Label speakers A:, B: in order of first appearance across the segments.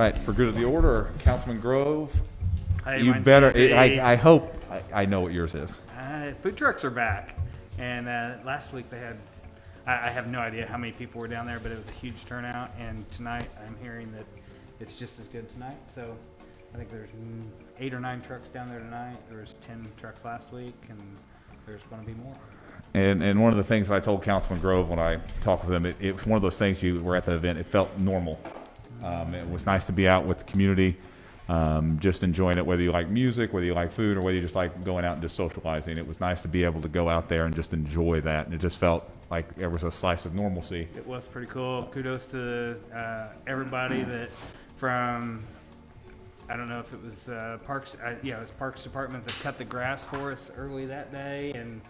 A: right, for good of the order, Councilman Grove,
B: Hey,
A: you
B: mine's
A: better,
B: easy.
A: I hope, I know what yours is.
B: Food trucks are back, and last week they had, I have no idea how many people were down there, but it was a huge turnout, and tonight I'm hearing that it's just as good tonight, so I think there's 8 or 9 trucks down there tonight. There was 10 trucks last week, and there's going to be more.
A: And one of the things I told Councilman Grove when I talked with him, it was one of those things, you were at the event, it felt normal. It was nice to be out with the community, just enjoying it, whether you like music, whether you like food, or whether you just like going out and just socializing. It was nice to be able to go out there and just enjoy that, and it just felt like there was a slice of normalcy.
B: It was pretty cool. Kudos to everybody that from, I don't know if it was Parks, yeah, it was Parks Department that cut the grass for us early that day and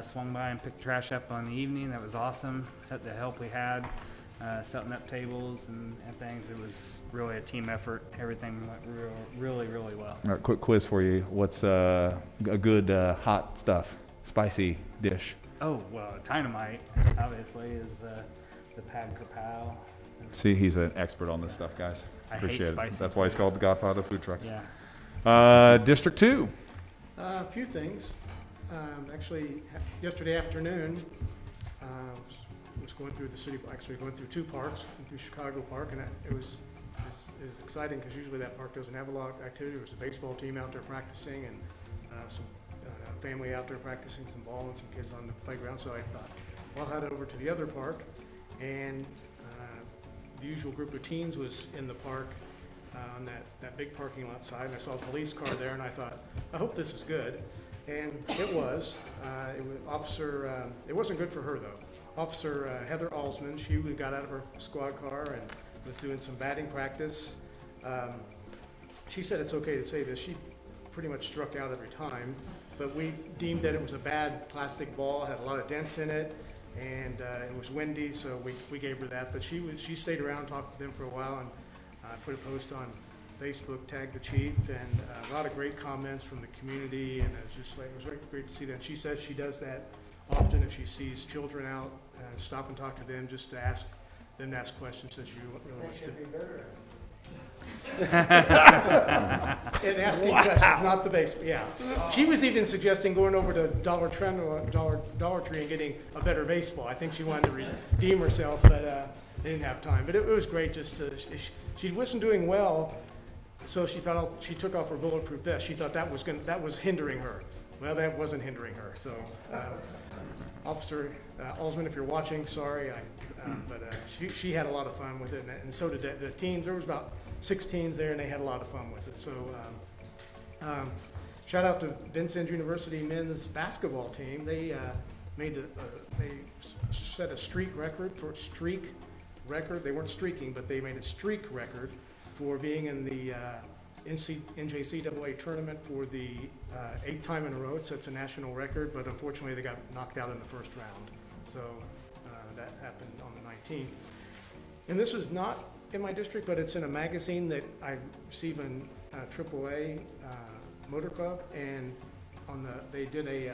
B: swung by and picked trash up on the evening. That was awesome. The help we had, setting up tables and things. It was really a team effort. Everything went really well.
A: All right, quick quiz for you. What's a good hot stuff, spicy dish?
B: Oh, well, dynamite, obviously, is the pad kapow.
A: See, he's an expert on this stuff, guys.
B: I hate
A: Appreciate it.
B: spicy
A: That's why he's
B: food.
A: called the Godfather of food trucks.
B: Yeah.
A: District 2.
C: A few things. Actually, yesterday afternoon, was going through the city, actually going through 2 parks, went through Chicago Park, and it was exciting because usually that park doesn't have a lot of activity. There was a baseball team out there practicing and some family out there practicing some ball and some kids on the playground. So I thought, well, I'll head over to the other park, and the usual group of teens was in the park on that big parking lot side, and I saw a police car there, and I thought, I hope this is good. And it was. It wasn't good for her, though. Officer Heather Alsman, she got out of her squad car and was doing some batting practice. She said it's okay to say this. She pretty much struck out every time, but we deemed that it was a bad plastic ball, had a lot of dents in it, and it was windy, so we gave her that. But she stayed around, talked to them for a while, and put a post on Facebook, tagged the chief, and a lot of great comments from the community, and it was really great to see that. She says she does that often if she sees children out, stop and talk to them just to ask them to ask questions that you really want to. And asking questions, not the base, yeah. She was even suggesting going over to Dollar Tree and getting a better baseball. I think she wanted to redeem herself, but they didn't have time. But it was great just to, she wasn't doing well, so she thought she took off her bulletproof vest. She thought that was hindering her. Well, that wasn't hindering her. So, Officer Alsman, if you're watching, sorry, but she had a lot of fun with it, and so did the teens. There was about 6 teens there, and they had a lot of fun with it. So, shout out to Vincennes University men's basketball team. They they set a streak record. They weren't streaking, but they made a streak record for being in the NJCAA tournament for the 8th time in a row. It sets a national record, but unfortunately they got knocked out in the first round. So that happened on the 19th. And this is not in my district, but it's in a magazine that I receive in AAA Motor Club, and they did a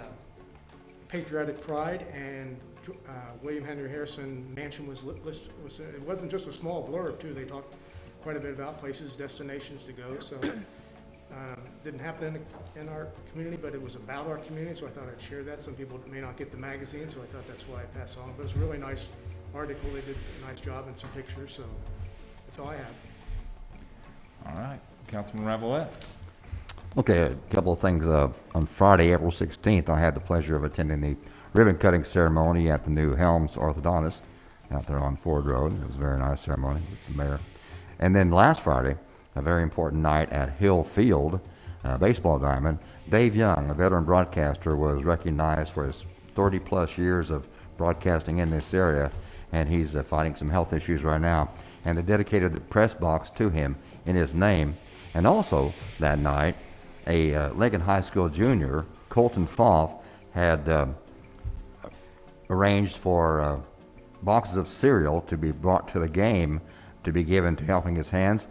C: Patriotic Pride, and William Henry Harrison Mansion was listed. It wasn't just a small blurb, too. They talked quite a bit about places, destinations to go. So didn't happen in our community, but it was about our community, so I thought I'd share that. Some people may not get the magazine, so I thought that's why I pass on. But it was a really nice article. They did a nice job and some pictures, so that's all I have.
A: All right, Councilman Ravelette.
D: Okay, a couple of things. On Friday, April 16th, I had the pleasure of attending the ribbon-cutting ceremony at the new Helms Orthodontist out there on Ford Road. It was a very nice ceremony with the mayor. And then last Friday, a very important night at Hill Field, baseball diamond, Dave Young, a veteran broadcaster, was recognized for his 30-plus years of broadcasting in this area, and he's fighting some health issues right now. And they dedicated the press box to him in his name. And also that night, a Lincoln High School junior, Colton Foff, had arranged for boxes of cereal to be brought to the game to be given to Helping His Hands.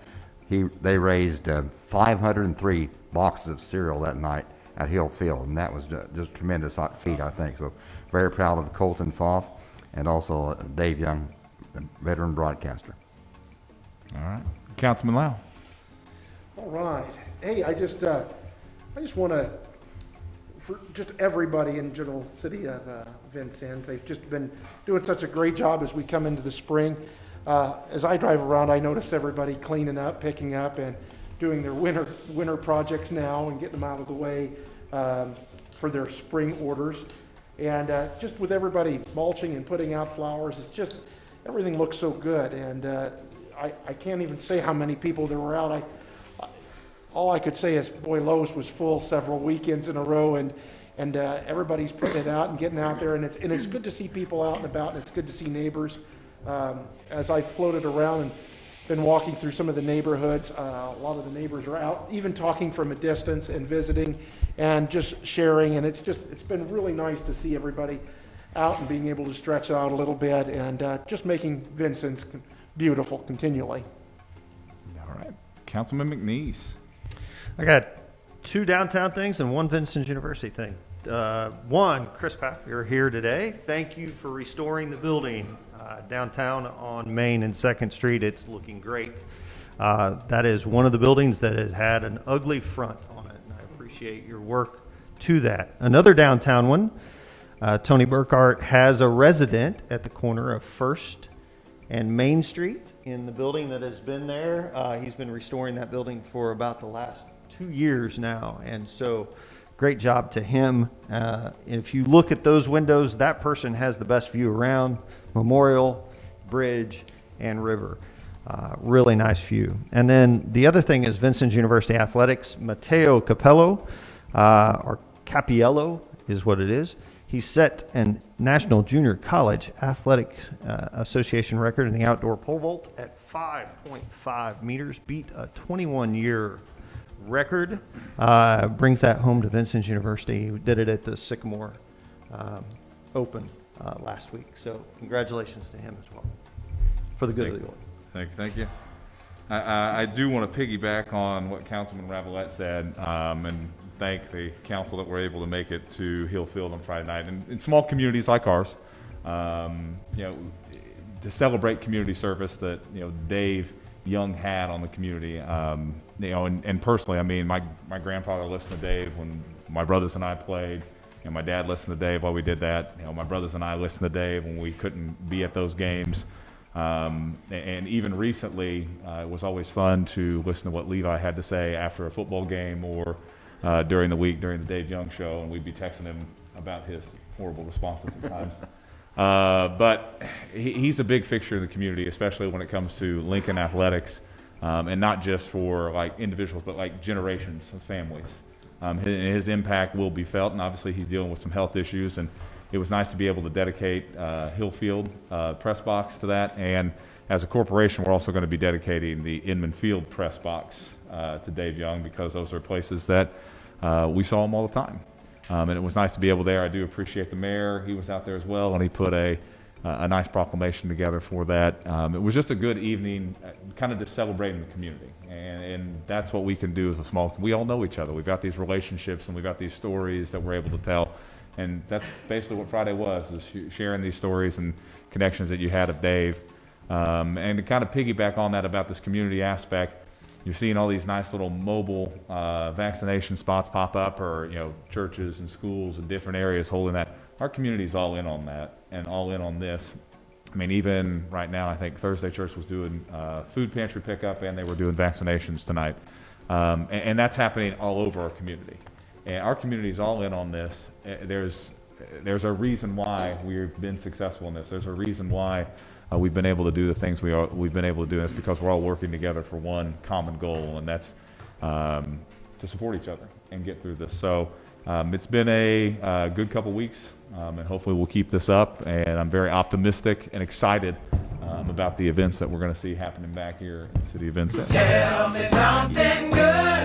D: They raised 503 boxes of cereal that night at Hill Field, and that was just a tremendous feat, I think. So very proud of Colton Foff and also Dave Young, veteran broadcaster.
A: All right, Councilman Lau.
E: All right. Hey, I just want to, for just everybody in general city of Vincennes, they've just been doing such a great job as we come into the spring. As I drive around, I notice everybody cleaning up, picking up, and doing their winter projects now and getting them out of the way for their spring orders. And just with everybody mulching and putting out flowers, it's just, everything looks so good. And I can't even say how many people there were out. All I could say is, boy, Lowe's was full several weekends in a row, and everybody's putting it out and getting out there, and it's good to see people out and about, and it's good to see neighbors. As I floated around and been walking through some of the neighborhoods, a lot of the neighbors are out, even talking from a distance and visiting and just sharing, and it's been really nice to see everybody out and being able to stretch out a little bit and just making Vincennes beautiful continually.
A: All right. Councilman McNeese.
F: I got 2 downtown things and 1 Vincennes University thing. One, Chris Papp, you're here today. Thank you for restoring the building downtown on Main and 2nd Street. It's looking great. That is one of the buildings that has had an ugly front on it, and I appreciate your work to that. Another downtown one, Tony Burkhart has a resident at the corner of 1st and Main Street in the building that has been there. He's been restoring that building for about the last 2 years now, and so great job to him. If you look at those windows, that person has the best view around Memorial, Bridge, and River. Really nice view. And then the other thing is Vincennes University Athletics. Matteo Capello, or Capiello is what it is. He set a National Junior College Athletic Association record in the outdoor pole vault at 5.5 meters, beat a 21-year record. Brings that home to Vincennes University. We did it at the Sycamore Open last week. So congratulations to him as well for the good of the org.
A: Thank you. I do want to piggyback on what Councilman Ravelette said and thank the council that were able to make it to Hill Field on Friday night. And in small communities like ours, to celebrate community service that Dave Young had on the community. And personally, I mean, my grandfather listened to Dave when my brothers and I played. My dad listened to Dave while we did that. My brothers and I listened to Dave when we couldn't be at those games. And even recently, it was always fun to listen to what Levi had to say after a football game or during the week during the Dave Young show, and we'd be texting him about his horrible responses at times. But he's a big fixture in the community, especially when it comes to Lincoln athletics, and not just for like individuals, but like generations of families. His impact will be felt, and obviously he's dealing with some health issues, and it was nice to be able to dedicate Hillfield press box to that. And as a corporation, we're also going to be dedicating the Inman Field press box to Dave Young, because those are places that we saw him all the time. And it was nice to be able there. I do appreciate the mayor. He was out there as well, and he put a nice proclamation together for that. It was just a good evening, kind of just celebrating the community. And that's what we can do as a small, we all know each other. We've got these relationships and we've got these stories that we're able to tell. And that's basically what Friday was, is sharing these stories and connections that you had of Dave. And to kind of piggyback on that about this community aspect, you're seeing all these nice little mobile vaccination spots pop up, or churches and schools in different areas holding that. Our community's all in on that and all in on this. I mean, even right now, I think Thursday Church was doing food pantry pickup, and they were doing vaccinations tonight. And that's happening all over our community. And our community's all in on this. There's a reason why we've been successful in this. There's a reason why we've been able to do the things we've been able to do. It's because we're all working together for one common goal, and that's to support each other and get through this. So it's been a good couple weeks, and hopefully we'll keep this up. And I'm very optimistic and excited about the events that we're going to see happening back here in the city of Vincennes.
G: Tell me something good.